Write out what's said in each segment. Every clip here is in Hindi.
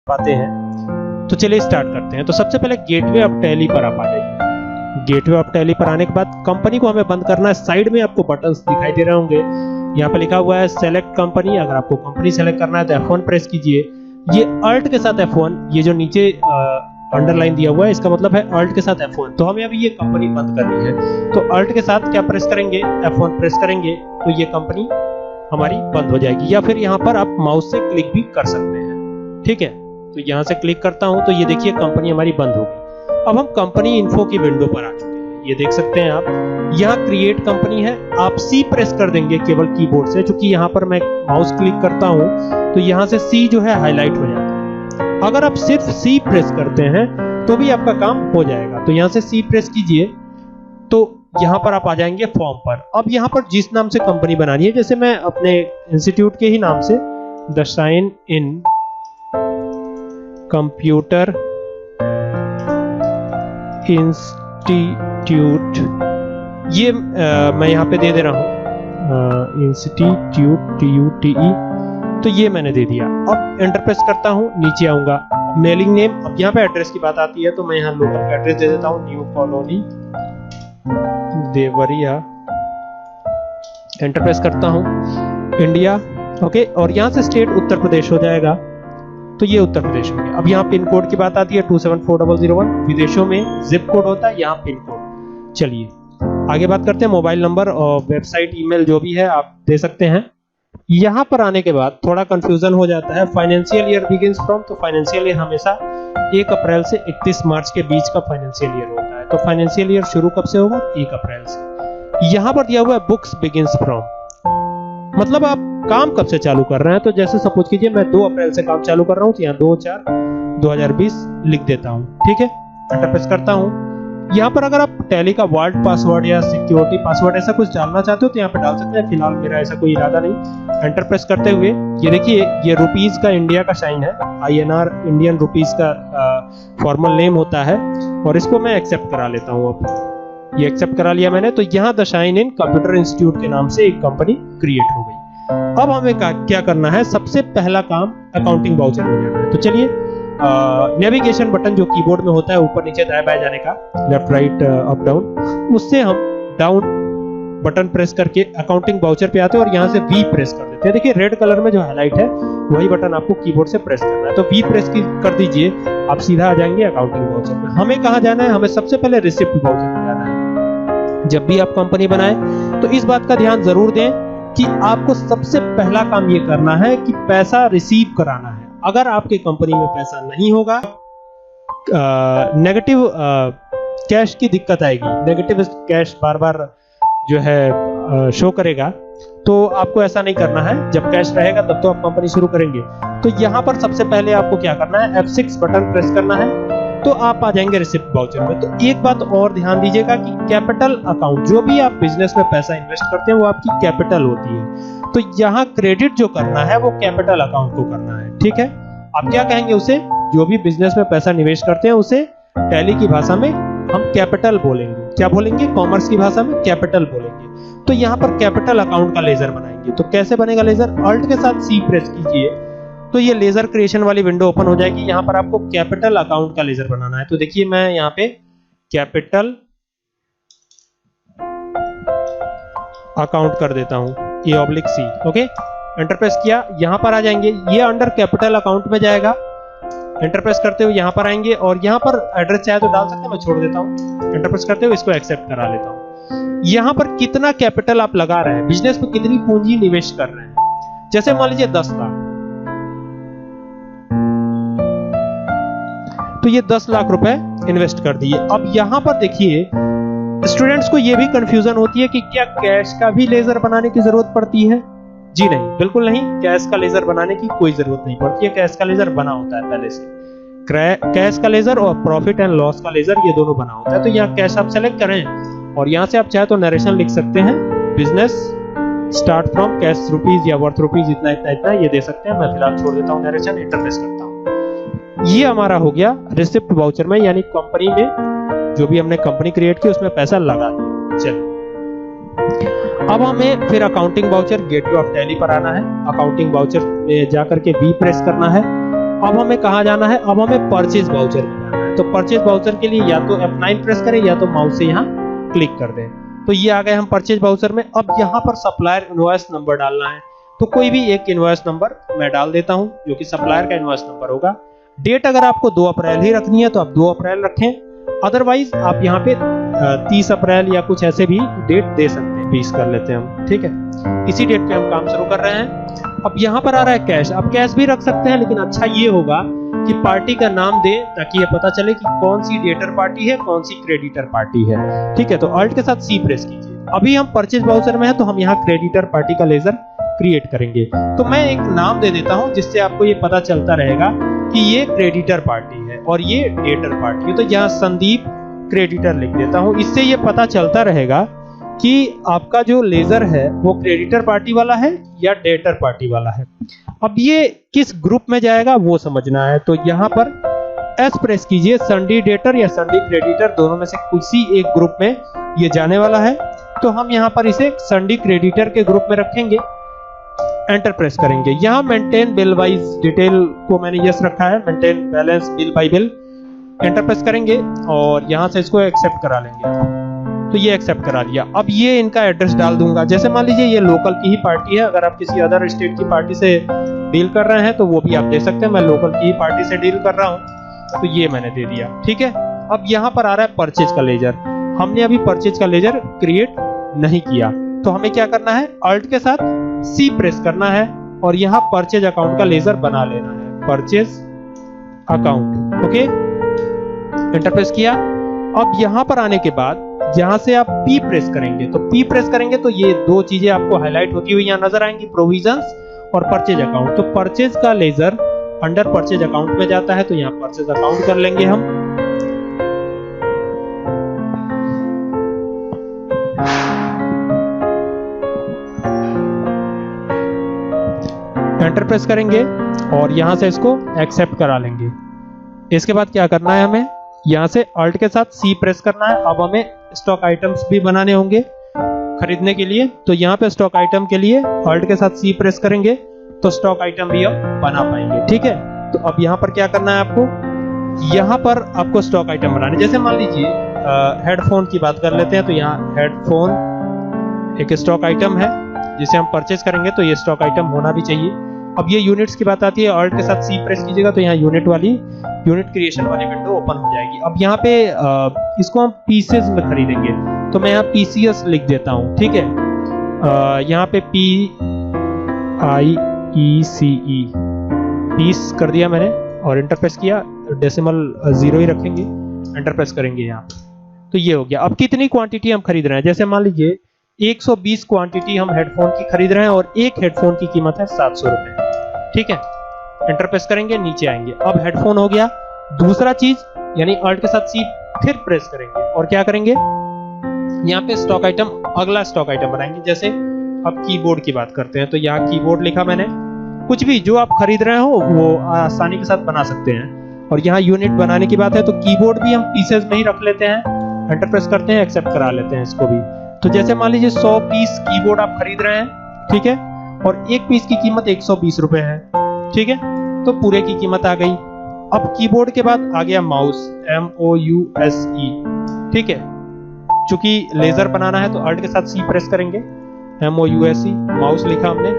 पाते हैं। तो चलिए स्टार्ट करते हैं। तो सबसे पहले गेटवे ऑफ टैली पर आप आ जाइए। गेटवे ऑफ टैली पर आने के बाद कंपनी को हमें बंद करना है। साइड में आपको बटन्स दिखाई दे रहे होंगे, यहाँ पे लिखा हुआ है सेलेक्ट कंपनी। अगर आपको कंपनी सेलेक्ट करना है तो F1 प्रेस कीजिए। ये अल्ट के साथ F1, ये जो नीचे अंडरलाइन दिया हुआ है इसका मतलब है अल्ट के साथ F1। तो हमें अभी ये कंपनी बंद करनी है, तो अल्ट के साथ क्या प्रेस करेंगे, F1 प्रेस करेंगे तो ये कंपनी हमारी बंद हो जाएगी। या फिर यहाँ पर आप माउस से क्लिक भी कर सकते हैं, ठीक है। तो यहाँ से क्लिक करता हूँ तो ये देखिए कंपनी हमारी बंद हो गई। अब हम कंपनी इन्फो की विंडो पर आ चुके हैं। ये देख सकते हैं आप, यहाँ क्रिएट कंपनी है। आप C प्रेस कर देंगे केवल कीबोर्ड से, क्योंकि यहाँ पर मैं माउस क्लिक करता हूँ तो यहाँ से C जो है हाईलाइट हो जाता है। अगर आप सिर्फ C प्रेस करते हैं तो भी आपका काम हो जाएगा। तो यहाँ से C प्रेस कीजिए तो यहाँ पर आप आ जाएंगे फॉर्म पर। अब यहाँ पर जिस नाम से कंपनी बनानी है, जैसे मैं अपने इंस्टीट्यूट के ही नाम से the shine in computer institute, ये मैं यहाँ पे दे रहा हूँ इंस्टीट्यूट TUTE, तो ये मैंने दे दिया। अब एंटर प्रेस करता हूँ, नीचे आऊंगा मेलिंग नेम। अब यहाँ पे एड्रेस की बात आती है तो मैं यहाँ लोकल का एड्रेस दे देता हूँ, new colony Deoria. Enter press करता हूँ, इंडिया, ओके। और यहाँ से स्टेट उत्तर प्रदेश हो जाएगा, तो ये उत्तर प्रदेश हो गया। अब यहाँ पिन कोड की बात आती है 274001, विदेशों में जिप कोड होता है, यहाँ पिन कोड। चलिए आगे बात करते हैं। मोबाइल नंबर और वेबसाइट ईमेल जो भी है आप दे सकते हैं। यहाँ पर आने के बाद थोड़ा कंफ्यूजन हो जाता है। फाइनेंशियल ईयर बिगिंस फ्रॉम, तो फाइनेंशियल ईयर हमेशा 1 अप्रैल से 31 मार्च के बीच का फाइनेंशियल ईयर होता है। तो फाइनेंशियल ईयर शुरू कब से होगा, 1 अप्रैल से। यहाँ पर दिया हुआ है बुक्स बिगिंस फ्रॉम, मतलब आप काम कब से चालू कर रहे हैं। तो जैसे सपोज कीजिए मैं 2 अप्रैल से काम चालू कर रहा हूँ, तो यहाँ 2/4/2020 लिख देता हूँ, ठीक है। एंटर प्रेस करता हूँ। यहाँ पर अगर आप टैली का वर्ल्ड पासवर्ड या सिक्योरिटी पासवर्ड ऐसा कुछ डालना चाहते हो तो यहाँ पे डाल सकते हैं। फिलहाल मेरा ऐसा कोई इरादा नहीं। एंटर प्रेस करते हुए ये देखिए, ये रुपीज का इंडिया का साइन है, INR इंडियन रुपीज का फॉर्मल नेम होता है, और इसको मैं एक्सेप्ट करा लेता हूँ। अब ये एक्सेप्ट करा लिया मैंने, तो यहाँ the shine in computer institute के नाम से एक कंपनी क्रिएट हो गई। अब हमें क्या करना है, सबसे पहला काम अकाउंटिंग वाउचर में जाना है। तो चलिए नेविगेशन बटन जो कीबोर्ड में होता है ऊपर नीचे दाएं बाएं जाने का, लेफ्ट राइट अप डाउन, उससे हम डाउन बटन प्रेस करके अकाउंटिंग वाउचर पे आते हैं और यहाँ से V प्रेस कर देते हैं। देखिए रेड कलर में जो हाईलाइट है वही बटन आपको कीबोर्ड से प्रेस करना है। तो V प्रेस कर दीजिए, आप सीधा आ जाएंगे अकाउंटिंग वाउचर में। हमें कहाँ जाना है, हमें सबसे पहले रिसिप्ट वाउचर में जाना है। जब भी आप कंपनी बनाए तो इस बात का ध्यान जरूर दें कि आपको सबसे पहला काम ये करना है कि पैसा रिसीव कराना है। अगर आपके कंपनी में पैसा नहीं होगा, नेगेटिव कैश की दिक्कत आएगी, नेगेटिव कैश बार बार जो है शो करेगा। तो आपको ऐसा नहीं करना है, जब कैश रहेगा तब तो आप कंपनी शुरू करेंगे। तो यहाँ पर सबसे पहले आपको क्या करना है, F6 बटन प्रेस करना है, तो आप आ जाएंगे रिसिप्ट वाउचर में। तो एक बात और ध्यान दीजिएगा कि कैपिटल अकाउंट, जो भी आप बिजनेस में पैसा इन्वेस्ट करते हैं वो आपकी कैपिटल होती है। तो यहाँ क्रेडिट जो करना है वो कैपिटल अकाउंट को करना है, ठीक है। आप क्या कहेंगे उसे, जो भी बिजनेस में पैसा निवेश करते हैं उसे टैली की भाषा में हम कैपिटल बोलेंगे। क्या बोलेंगे, कॉमर्स की भाषा में कैपिटल बोलेंगे। तो यहाँ पर कैपिटल अकाउंट का लेजर बनाएंगे। तो कैसे बनेगा लेजर, अल्ट के साथ C प्रेस कीजिए तो ये लेजर क्रिएशन वाली विंडो ओपन हो जाएगी। यहाँ पर आपको कैपिटल अकाउंट का लेजर बनाना है। तो देखिए मैं यहाँ पे कैपिटल अकाउंट कर देता हूँ, A/C, ओके। एंटर प्रेस किया, यहाँ पर आ जाएंगे, ये अंडर कैपिटल अकाउंट में जाएगा। एंटर प्रेस करते हुए यहाँ पर आएंगे और यहाँ पर एड्रेस चाहे तो डाल सकते हैं, मैं छोड़ देता हूँ। एंटर प्रेस करते हुए इसको एक्सेप्ट करा लेता हूँ। यहाँ पर कितना कैपिटल आप लगा रहे हैं, बिजनेस में कितनी पूंजी निवेश कर रहे हैं। जैसे मान लीजिए 10 लाख, तो ये 10 लाख रुपए इन्वेस्ट कर दिए। अब यहाँ पर देखिए स्टूडेंट्स को ये भी कंफ्यूजन होती है कि क्या कैश का भी लेजर बनाने की जरूरत पड़ती है। जी नहीं, बिल्कुल नहीं, कैश का लेजर बनाने की कोई जरूरत नहीं पड़ती है। कैश का लेजर बना होता है पहले से। कैश का लेजर और प्रॉफिट एंड लॉस का लेजर ये दोनों बना होता है। तो यहाँ कैश आप सेलेक्ट करें और यहाँ से आप चाहे तो नरेशन लिख सकते हैं, business start from cash rupees या वर्थ रुपीज इतना इतना इतना, ये दे सकते हैं। मैं फिलहाल छोड़ देता हूँ नरेशन, एंटर प्रेस करता हूँ। ये हमारा हो गया रिसिप्ट वाउचर में, यानी कंपनी में जो भी हमने कंपनी क्रिएट की उसमें पैसा लगा दिया। चलिए अब हमें फिर accounting voucher gateway of tally पर आना है। अकाउंटिंग वाउचर में जाकर के V प्रेस करना है अब हमें कहाँ जाना है, अब हमें परचेज वाउचर में जाना है। तो परचेज वाउचर के लिए या तो F9 प्रेस करें या तो माउस से यहाँ क्लिक कर दें। तो ये आ गए हम परचेज वाउचर में। अब यहाँ पर सप्लायर इनवॉइस नंबर डालना है, तो कोई भी एक इनवॉइस नंबर मैं डाल देता हूँ जो कि सप्लायर का इनवॉइस नंबर होगा। डेट अगर आपको 2 अप्रैल ही रखनी है तो आप 2 अप्रैल रखें, अदरवाइज आप यहाँ पे 30 अप्रैल या कुछ ऐसे भी डेट दे सकते हैं। 20 कर लेते हैं हम, ठीक है। इसी डेट पे हम काम शुरू कर रहे हैं। अब यहाँ पर आ रहा है कैश, अब कैश भी रख सकते हैं, लेकिन अच्छा ये होगा कि पार्टी का नाम दें ताकि ये पता चले कि कौन सी डेटर पार्टी है, कौन सी क्रेडिटर पार्टी है, ठीक है। तो अल्ट के साथ C प्रेस कीजिए। अभी हम परचेज वाउचर में है तो हम यहाँ क्रेडिटर पार्टी का लेजर क्रिएट करेंगे। तो मैं एक नाम दे देता हूँ जिससे आपको ये पता चलता रहेगा कि ये क्रेडिटर पार्टी है और ये डेटर पार्टी है। तो यहाँ संदीप क्रेडिटर लिख देता हूँ। इससे ये पता चलता रहेगा कि आपका जो लेजर है वो क्रेडिटर पार्टी वाला है या डेटर पार्टी वाला है। अब ये किस ग्रुप में जाएगा वो समझना है। तो यहाँ पर S प्रेस कीजिए, संडी डेटर या संडी क्रेडिटर दोनों में से किसी एक ग्रुप में ये जाने वाला है। तो हम यहाँ पर इसे संडी क्रेडिटर के ग्रुप में रखेंगे, एंटर प्रेस करेंगे। यहाँ मेंटेन बिल वाइज डिटेल को मैंने यस रखा है, maintain balance bill bye bill, enter press करेंगे और यहाँ से इसको एक्सेप्ट करा लेंगे। तो ये एक्सेप्ट करा दिया। अब ये इनका एड्रेस डाल दूंगा। जैसे मान लीजिए ये लोकल की ही पार्टी है, अगर आप किसी अदर स्टेट की पार्टी से डील कर रहे हैं तो वो भी आप दे सकते हैं। मैं लोकल की ही पार्टी से डील कर रहा हूँ तो ये मैंने दे दिया, ठीक है। अब यहाँ पर आ रहा है परचेज का लेजर। हमने अभी परचेज का लेजर क्रिएट नहीं किया, तो हमें क्या करना है, अल्ट के साथ C प्रेस करना है और यहाँ परचेज अकाउंट का लेजर बना लेना है, purchase account, okay. Enter press किया। अब यहाँ पर आने के बाद जहां से आप P प्रेस करेंगे, तो P प्रेस करेंगे तो ये दो चीजें आपको हाईलाइट होती हुई यहाँ नजर आएंगी, प्रोविजंस और परचेज अकाउंट। तो परचेज का लेजर अंडर परचेज अकाउंट में जाता है, तो यहाँ परचेज अकाउंट कर लेंगे हम। एंटर प्रेस करेंगे और यहां से इसको एक्सेप्ट करा लेंगे। इसके बाद क्या करना है, हमें यहां से अल्ट के साथ C प्रेस करना है। अब हमें स्टॉक आइटम्स भी बनाने होंगे खरीदने के लिए, तो यहाँ पे स्टॉक आइटम के लिए अल्ट के साथ C प्रेस करेंगे तो स्टॉक आइटम भी हम बना पाएंगे, ठीक है। तो अब यहाँ पर क्या करना है आपको, यहाँ पर आपको स्टॉक आइटम बनाने। जैसे मान लीजिए हेडफोन की बात कर लेते हैं, तो यहाँ हेडफोन एक स्टॉक आइटम है जिसे हम परचेज करेंगे, तो ये स्टॉक आइटम होना भी चाहिए। अब ये यूनिट्स की बात आती है, अल्ट के साथ C प्रेस कीजिएगा तो यहाँ यूनिट क्रिएशन वाली विंडो ओपन हो जाएगी। अब यहाँ पे इसको हम पीसेस में खरीदेंगे, तो मैं यहाँ PCS लिख देता हूँ, ठीक है। यहाँ पे PIECE पीस कर दिया मैंने और एंटर प्रेस किया। डेसिमल 0 ही रखेंगे, एंटर प्रेस करेंगे यहाँ, तो ये हो गया। अब कितनी क्वांटिटी हम खरीद रहे हैं, जैसे मान लीजिए 120 क्वांटिटी हम हेडफोन की खरीद रहे हैं और एक हेडफोन की कीमत है 700 रुपए, ठीक है। एंटर प्रेस करेंगे, नीचे आएंगे। अब हेडफोन हो गया। दूसरा चीज यानी अल्ट के साथ C फिर प्रेस करेंगे और क्या करेंगे, यहाँ पे स्टॉक आइटम, अगला स्टॉक आइटम बनाएंगे। जैसे अब कीबोर्ड की बात करते हैं, तो यहाँ कीबोर्ड लिखा मैंने। कुछ भी जो आप खरीद रहे हो वो आसानी के साथ बना सकते हैं। और यहाँ यूनिट बनाने की बात है तो कीबोर्ड भी हम पीसेस में ही रख लेते हैं। एंटर प्रेस करते हैं, एक्सेप्ट करा लेते हैं इसको भी। तो जैसे मान लीजिए 100 पीस कीबोर्ड आप खरीद रहे हैं, ठीक है, और एक पीस की कीमत 120 रुपए है, ठीक है। तो पूरे की कीमत आ गई। अब कीबोर्ड के बाद आ गया माउस, MOUSE, ठीक है। चूंकि लेजर बनाना है तो अल्ट के साथ C प्रेस करेंगे, MOUSE माउस लिखा हमने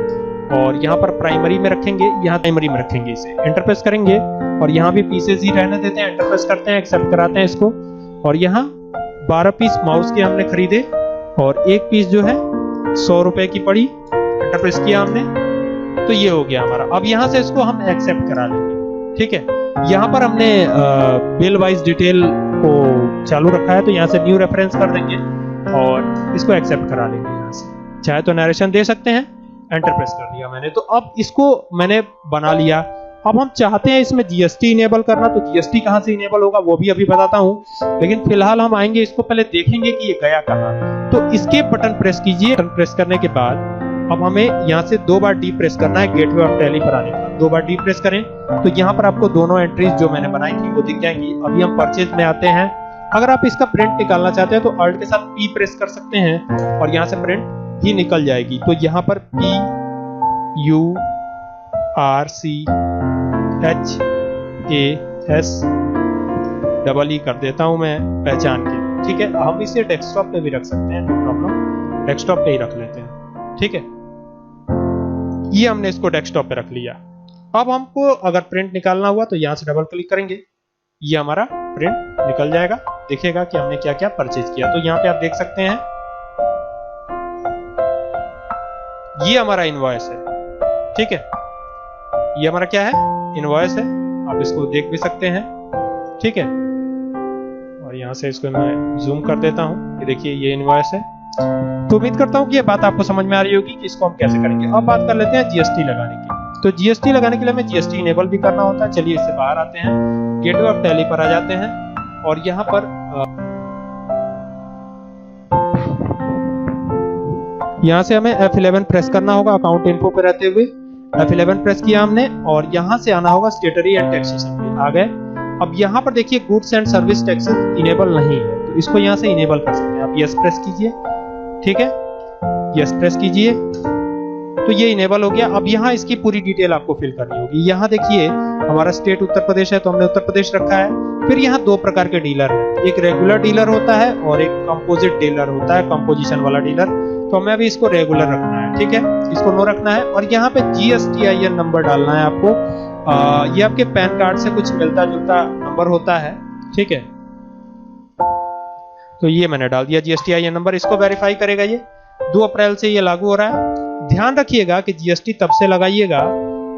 और यहाँ पर प्राइमरी में रखेंगे, यहाँ प्राइमरी में रखेंगे इसे। एंटर प्रेस करेंगे और यहाँ भी पीसेस ही रहने देते हैं। एंटर प्रेस करते हैं, एक्सेप्ट कराते हैं इसको। और यहाँ 12 पीस माउस के हमने खरीदे और एक पीस जो है 100 रुपए की पड़ी। एंटर प्रेस किया हमने, तो ये हो गया हमारा। अब यहाँ से इसको हम एक्सेप्ट करा लेंगे, ठीक है। यहाँ पर हमने बिल वाइज डिटेल को चालू रखा है, तो यहाँ से न्यू रेफरेंस कर देंगे और इसको एक्सेप्ट करा लेंगे। यहाँ से चाहे तो नरेशन दे सकते हैं। एंटर प्रेस कर दिया मैंने, तो अब इसको मैंने बना लिया। अब हम चाहते हैं इसमें GST इनेबल करना, तो GST कहाँ से इनेबल होगा वो भी अभी बताता हूँ, लेकिन फिलहाल हम आएंगे, इसको पहले देखेंगे कि ये गया कहाँ। तो एस्केप बटन प्रेस कीजिए। बटन प्रेस करने के बाद अब हमें यहाँ से 2 बार D प्रेस करना है गेटवे ऑफ टैली पर आने के बाद। 2 बार D प्रेस करें तो यहाँ पर आपको दोनों एंट्रीज जो मैंने बनाई थी वो दिख जाएंगी। अभी हम परचेज में आते हैं। अगर आप इसका प्रिंट निकालना चाहते हैं तो अल्ट के साथ P प्रेस कर सकते हैं और यहाँ से प्रिंट ही निकल जाएगी। तो यहाँ पर PURCH DASE कर देता हूं मैं पहचान के, ठीक है। हम इसे डेस्कटॉप पे भी रख सकते हैं, नो प्रॉब्लम, डेस्कटॉप पे ही रख लेते हैं, ठीक है। ये हमने इसको डेस्कटॉप पे रख लिया। अब हमको अगर प्रिंट निकालना हुआ तो यहां से डबल क्लिक करेंगे, ये हमारा प्रिंट निकल जाएगा, दिखेगा कि हमने क्या क्या परचेज किया। तो यहाँ पे आप देख सकते हैं ये हमारा इनवॉइस है, ठीक है। ये हमारा क्या है, इनवॉइस है, आप इसको देख भी सकते हैं, ठीक है। और यहां से इसको मैं जूम कर देता हूं, ये देखिए ये इनवॉइस है। तो उम्मीद करता हूं कि ये बात आपको समझ में आ रही होगी कि इसको हम कैसे करेंगे। अब बात कर लेते हैं जीएसटी लगाने की। तो जीएसटी लगाने के लिए हमें जीएसटी इनेबल भी करना होता है। चलिए इससे बाहर आते हैं, गेटवे ऑफ टैली पर आ जाते हैं और यहाँ पर यहाँ से हमें F11 प्रेस करना होगा अकाउंट इन्फो पे रहते हुए। F11 प्रेस किया हमने और यहाँ से आना होगा स्टेटरी एंड टैक्सेशन पे, आ गए। अब यहाँ पर देखिए goods and service taxes enable नहीं है, तो इसको यहाँ से इनेबल कर सकते हैं। आप यस प्रेस कीजिए, ठीक है, यस प्रेस कीजिए, तो ये इनेबल हो गया। अब यहाँ इसकी पूरी डिटेल आपको फिल करनी होगी। यहाँ देखिए हमारा स्टेट उत्तर प्रदेश है, तो हमने उत्तर प्रदेश रखा है। फिर यहाँ दो प्रकार के डीलर हैं, एक रेगुलर डीलर होता है और एक कंपोजिट डीलर होता है, कंपोजिशन वाला डीलर। तो हमें अभी इसको रेगुलर रखना है, ठीक है, इसको नो रखना है। और यहाँ पे GSTIN नंबर डालना है आपको। ये आपके पैन कार्ड से कुछ मिलता जुलता नंबर होता है, ठीक है। तो ये मैंने डाल दिया GSTIN नंबर, इसको वेरीफाई करेगा। ये 2 अप्रैल से ये लागू हो रहा है। ध्यान रखिएगा कि GST तब से लगाइएगा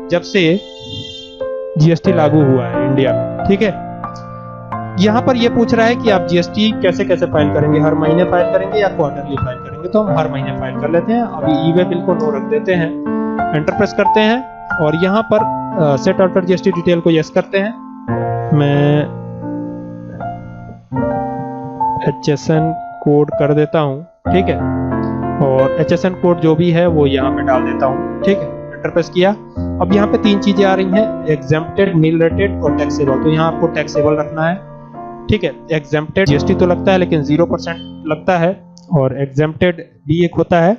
जब से GST लागू हुआ है इंडिया में, ठीक है। यहाँ पर ये पूछ रहा है कि आप GST कैसे कैसे फाइल करेंगे, हर महीने फाइल करेंगे या क्वार्टरली फाइल करेंगे। तो हम हर महीने फाइल कर लेते हैं। अभी ई-वे बिल को नो रख देते हैं, एंटर प्रेस करते हैं और यहाँ पर सेट अल्टर GST डिटेल को यस करते हैं। मैं HSN कोड कर देता हूँ, ठीक है, और HSN कोड जो भी है वो यहाँ पे डाल देता हूँ, ठीक है, एंटर प्रेस किया। अब यहाँ पे 3 चीजें आ रही हैं, एग्जेम्प्टेड, नील रेटेड और टैक्सेबल। तो यहाँ आपको टैक्सेबल रखना है, ठीक है। एग्जेम्प्टेड GST तो लगता है लेकिन 0% लगता है, और एग्जेम्प्टेड भी एक होता है,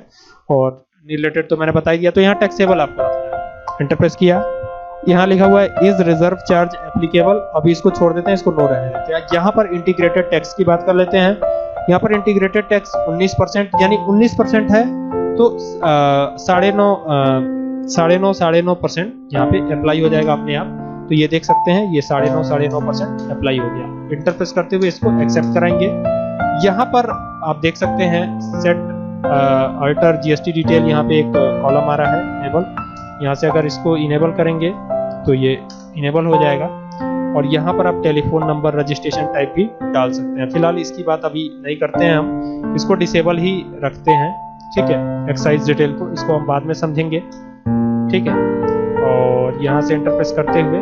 और नील रेटेड तो मैंने बता ही दिया। तो यहाँ टैक्सेबल आपको रखना है, एंटर प्रेस किया। यहाँ लिखा हुआ है इज रिजर्व चार्ज एप्लीकेबल, अभी इसको छोड़ देते हैं, इसको नो रहने देते हैं। यहाँ पर इंटीग्रेटेड टैक्स की बात कर लेते हैं। यहाँ पर इंटीग्रेटेड टैक्स 19% यानी 19% है, तो 9.5% यहाँ पे अप्लाई हो जाएगा अपने आप। तो ये देख सकते हैं ये 9.5% अप्लाई हो गया। इंटर प्रेस करते हुए इसको एक्सेप्ट कराएंगे। यहाँ पर आप देख सकते हैं सेट अल्टर GST डिटेल, यहाँ पे एक कॉलम आ रहा है इनेबल। यहाँ से अगर इसको इनेबल करेंगे तो ये इनेबल हो जाएगा। और यहाँ पर आप टेलीफोन नंबर, रजिस्ट्रेशन टाइप भी डाल सकते हैं। फिलहाल इसकी बात अभी नहीं करते हैं, हम इसको डिसेबल ही रखते हैं, ठीक है। एक्साइज डिटेल को इसको हम बाद में समझेंगे, ठीक है। और यहाँ से एंटर प्रेस करते हुए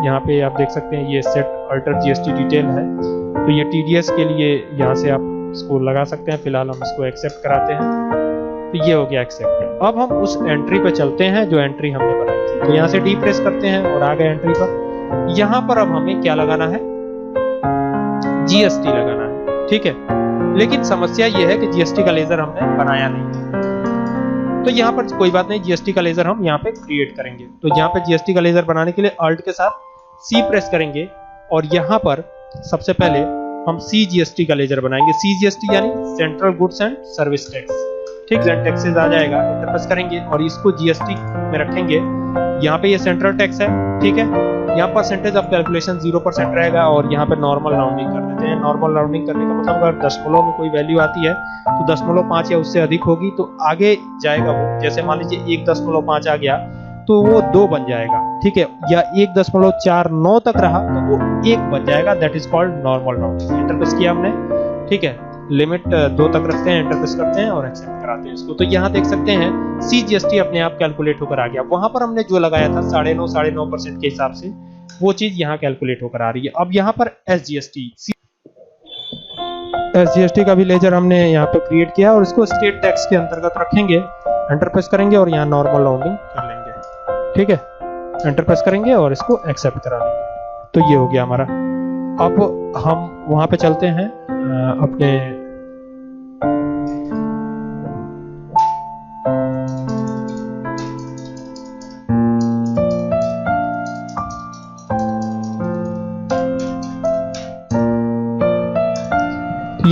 यहाँ पे आप देख सकते हैं ये सेट अल्टर GST डिटेल है। तो ये TDS के लिए यहाँ से आप इसको लगा सकते हैं। फिलहाल हम इसको एक्सेप्ट कराते हैं, तो ये हो गया एक्सेप्ट। अब हम उस एंट्री पे चलते हैं जो एंट्री हमने बनाई थी। तो यहाँ से डी प्रेस करते हैं और आ गए एंट्री पर। यहाँ पर अब हमें क्या लगाना है, GST लगाना है, ठीक है। लेकिन समस्या ये है कि GST का लेजर हमने बनाया नहीं है। तो यहाँ पर कोई बात नहीं, GST का लेजर हम यहाँ पे क्रिएट करेंगे। तो यहाँ पे GST का लेजर बनाने के लिए अल्ट के साथ C प्रेस करेंगे और यहाँ पर सबसे पहले हम CGST का लेजर बनाएंगे। CGST यानी central goods and service tax, ठीक है, टैक्सेस आ जाएगा। एंटर प्रेस करेंगे और इसको GST में रखेंगे। यहाँ पे ये सेंट्रल टैक्स है, ठीक है। यहाँ परसेंटेज ऑफ कैलकुलेशन 0% रहेगा और यहाँ पे नॉर्मल राउंडिंग कर देते हैं। नॉर्मल राउंडिंग करने का मतलब अगर दशमलव में कोई वैल्यू आती है तो 0.5 या उससे अधिक होगी तो आगे जाएगा वो। जैसे मान लीजिए 1.5 आ गया तो वो 2 बन जाएगा, ठीक है, या 1.49 तक रहा तो वो 1 बन जाएगा। That is called normal rounding. Enter press किया हमने, ठीक है। लिमिट 2 तक रखते हैं, एंटर प्रेस करते हैं और एक्सेप्ट कराते हैं इसको। तो यहाँ देख सकते हैं CGST अपने आप कैलकुलेट होकर आ गया। वहां पर हमने जो लगाया था 9.5% के हिसाब से वो चीज यहाँ कैलकुलेट होकर आ रही है। अब यहाँ पर SGST का भी लेजर हमने यहाँ पे क्रिएट किया और इसको स्टेट टैक्स के अंतर्गत रखेंगे। एंटर प्रेस करेंगे और यहाँ नॉर्मल राउंडिंग कर लेंगे, ठीक है। एंटर प्रेस करेंगे और इसको एक्सेप्ट करा लेंगे। तो ये हो गया हमारा। अब हम वहां पे चलते हैं अपने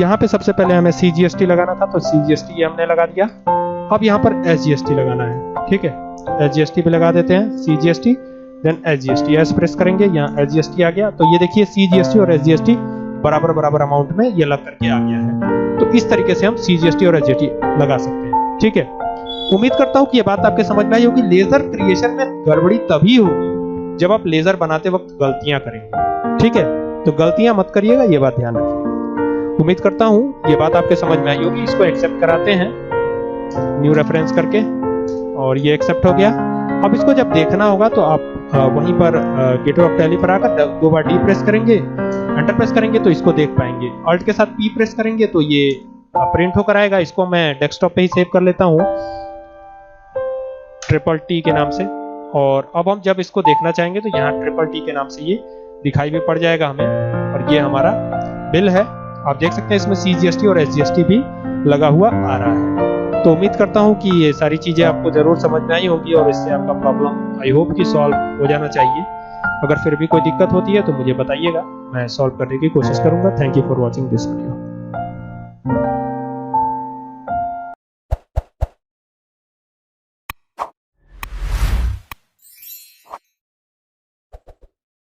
यहाँ पे सबसे पहले हमें CGST लगाना था, तो CGST हमने लगा दिया। अब यहाँ पर SGST लगाना है, ठीक है, SGST पे लगा देते हैं, CGST then SGST, S press करेंगे, यहाँ SGST आ गया। तो ये देखिए CGST और SGST बराबर अमाउंट में ये लग करके आ गया है। तो इस तरीके से हम CGST और SGST लगा सकते हैं, ठीक है। उम्मीद करता हूँ कि ये बात आपके समझ में आई होगी। लेजर क्रिएशन में गड़बड़ी तभी होगी जब आप लेजर बनाते वक्त गलतियां करेंगे, ठीक है। तो गलतियां मत करिएगा, ये बात ध्यान रखिएगा। उम्मीद करता हूँ ये बात आपके समझ में आई होगी। इसको एक्सेप्ट कराते हैं न्यू रेफरेंस करके, और ये एक्सेप्ट हो गया। अब इसको जब देखना होगा तो आप वहीं पर गेटवे ऑफ टैली पर आकर 2 बार डी प्रेस करेंगे, एंटर प्रेस करेंगे तो इसको देख पाएंगे। ऑल्ट के साथ पी प्रेस करेंगे तो ये प्रिंट होकर आएगा। इसको मैं डेस्कटॉप पे ही सेव कर लेता हूँ TTT के नाम से। और अब हम जब इसको देखना चाहेंगे तो यहाँ TTT के नाम से ये दिखाई भी पड़ जाएगा हमें, और ये हमारा बिल है। आप देख सकते हैं इसमें CGST और SGST भी लगा हुआ आ रहा है। तो उम्मीद करता हूँ कि ये सारी चीजें आपको जरूर समझ में आई होगी, और इससे आपका प्रॉब्लम आई होप कि सॉल्व हो जाना चाहिए। अगर फिर भी कोई दिक्कत होती है तो मुझे बताइएगा, मैं सॉल्व करने की कोशिश करूंगा। Thank you for watching this video.